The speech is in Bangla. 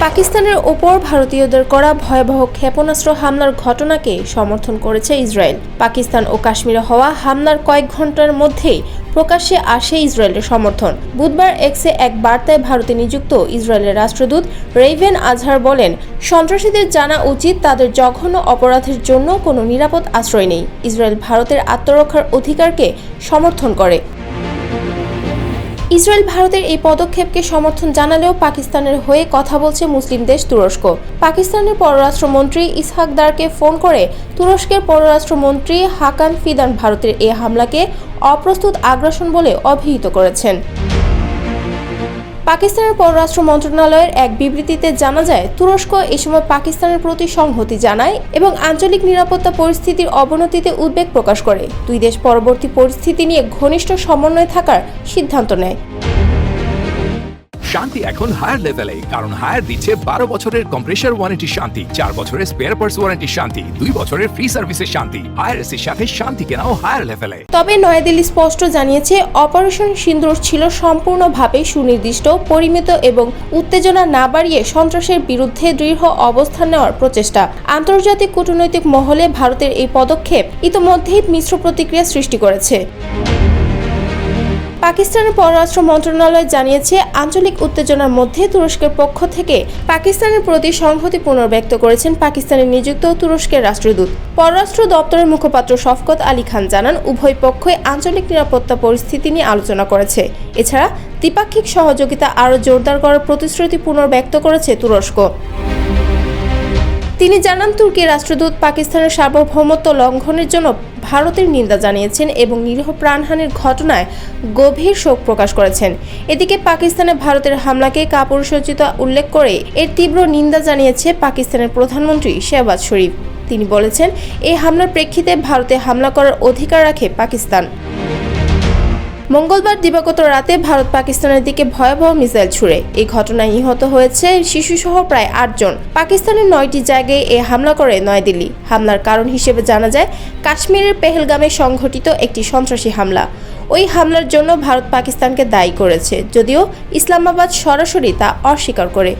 পাকিস্তানের ওপর ভারতীয়দের করা ভয়াবহ ক্ষেপণাস্ত্র হামলার ঘটনাকে সমর্থন করেছে ইসরায়েল। পাকিস্তান ও কাশ্মীরে হওয়া হামলার কয়েক ঘন্টার মধ্যেই প্রকাশ্যে আসে ইসরায়েলের সমর্থন। বুধবার এক্সে এক বার্তায় ভারতে নিযুক্ত ইসরায়েলের রাষ্ট্রদূত রেইভেন আজহার বলেন, সন্ত্রাসীদের জানা উচিত তাদের জঘন্য অপরাধের জন্য কোনো নিরাপদ আশ্রয় নেই। ইসরায়েল ভারতের আত্মরক্ষার অধিকারকে সমর্থন করে। ইসরায়েল ভারতের এই পদক্ষেপকে সমর্থন জানালেও পাকিস্তানের হয়ে কথা বলছে মুসলিম দেশ তুরস্ক। পাকিস্তানের পররাষ্ট্রমন্ত্রী ইসহাক দারকে ফোন করে তুরস্কের পররাষ্ট্রমন্ত্রী হাকান ফিদান ভারতের এই হামলাকে অপ্রস্তুত আগ্রাসন বলে অভিহিত করেছেন। পাকিস্তানের পররাষ্ট্র মন্ত্রণালয়ের এক বিবৃতিতে জানা যায়, তুরস্ক এ সময় পাকিস্তানের প্রতি সংহতি জানায় এবং আঞ্চলিক নিরাপত্তা পরিস্থিতির অবনতিতে উদ্বেগ প্রকাশ করে। দুই দেশ পরবর্তী পরিস্থিতি নিয়ে ঘনিষ্ঠ সমন্বয়ে থাকার সিদ্ধান্ত নেয়। শান্তি এখন হায়ার লেভেলে, কারণ হায়ার দিচ্ছে 12 বছরের কম্প্রেসার ওয়ারেন্টি শান্তি, 4 বছরের স্পেয়ার পার্টস ওয়ারেন্টি শান্তি, 2 বছরের ফ্রি সার্ভিসের শান্তি। হায়ার এর সাথে শান্তি কেনাও হায়ার লেভেলে। তবে নয়াদিল্লি স্পষ্ট জানিয়েছে, অপারেশন সিন্দুর ছিল সম্পূর্ণভাবে সুনির্দিষ্ট, পরিমিত এবং উত্তেজনা না বাড়িয়ে সন্ত্রাসের বিরুদ্ধে দৃঢ় অবস্থান নেওয়ার প্রচেষ্টা। আন্তর্জাতিক কূটনৈতিক মহলে ভারতের এই পদক্ষেপ ইতোমধ্যেই মিশ্র প্রতিক্রিয়া সৃষ্টি করেছে। পাকিস্তানের পররাষ্ট্র মন্ত্রণালয় জানিয়েছে, আঞ্চলিক উত্তেজনার মধ্যে তুরস্কের পক্ষ থেকে পাকিস্তানের প্রতি সংহতি পুনর্ব্যক্ত করেছেন পাকিস্তানে নিযুক্ত তুরস্কের রাষ্ট্রদূত। পররাষ্ট্র দপ্তরের মুখপাত্র শফকত আলী খান জানান, উভয় পক্ষই আঞ্চলিক নিরাপত্তা পরিস্থিতি নিয়ে আলোচনা করেছে। এছাড়া দ্বিপাক্ষিক সহযোগিতা আরও জোরদার করার প্রতিশ্রুতি পুনর্ব্যক্ত করেছে তুরস্ক। তিনি জানান, তুর্কির রাষ্ট্রদূত পাকিস্তানের সার্বভৌমত্ব লঙ্ঘনের জন্য ভারতের নিন্দা জানিয়েছেন এবং নিরীহ প্রাণহানির ঘটনায় গভীর শোক প্রকাশ করেছেন। এদিকে পাকিস্তানে ভারতের হামলাকে কাপুরুষোচিত উল্লেখ করে এর তীব্র নিন্দা জানিয়েছে পাকিস্তানের প্রধানমন্ত্রী শেহবাজ শরীফ। তিনি বলেছেন, এই হামলার প্রেক্ষিতে ভারতে হামলা করার অধিকার রাখে পাকিস্তান। মঙ্গলবার দিবাগত রাতে ভারত পাকিস্তানের দিকে ভয়াবহ মিসাইল ছুড়ে। এই ঘটনায় নিহত হয়েছে শিশুসহ প্রায় 8 জন। পাকিস্তানের 9টি জায়গায় এ হামলা করে নয়াদিল্লি। হামলার কারণ হিসেবে জানা যায়, কাশ্মীরের পেহেলগামে সংঘটিত একটি সন্ত্রাসী হামলা। ওই হামলার জন্য ভারত পাকিস্তানকে দায়ী করেছে, যদিও ইসলামাবাদ সরাসরি তা অস্বীকার করে।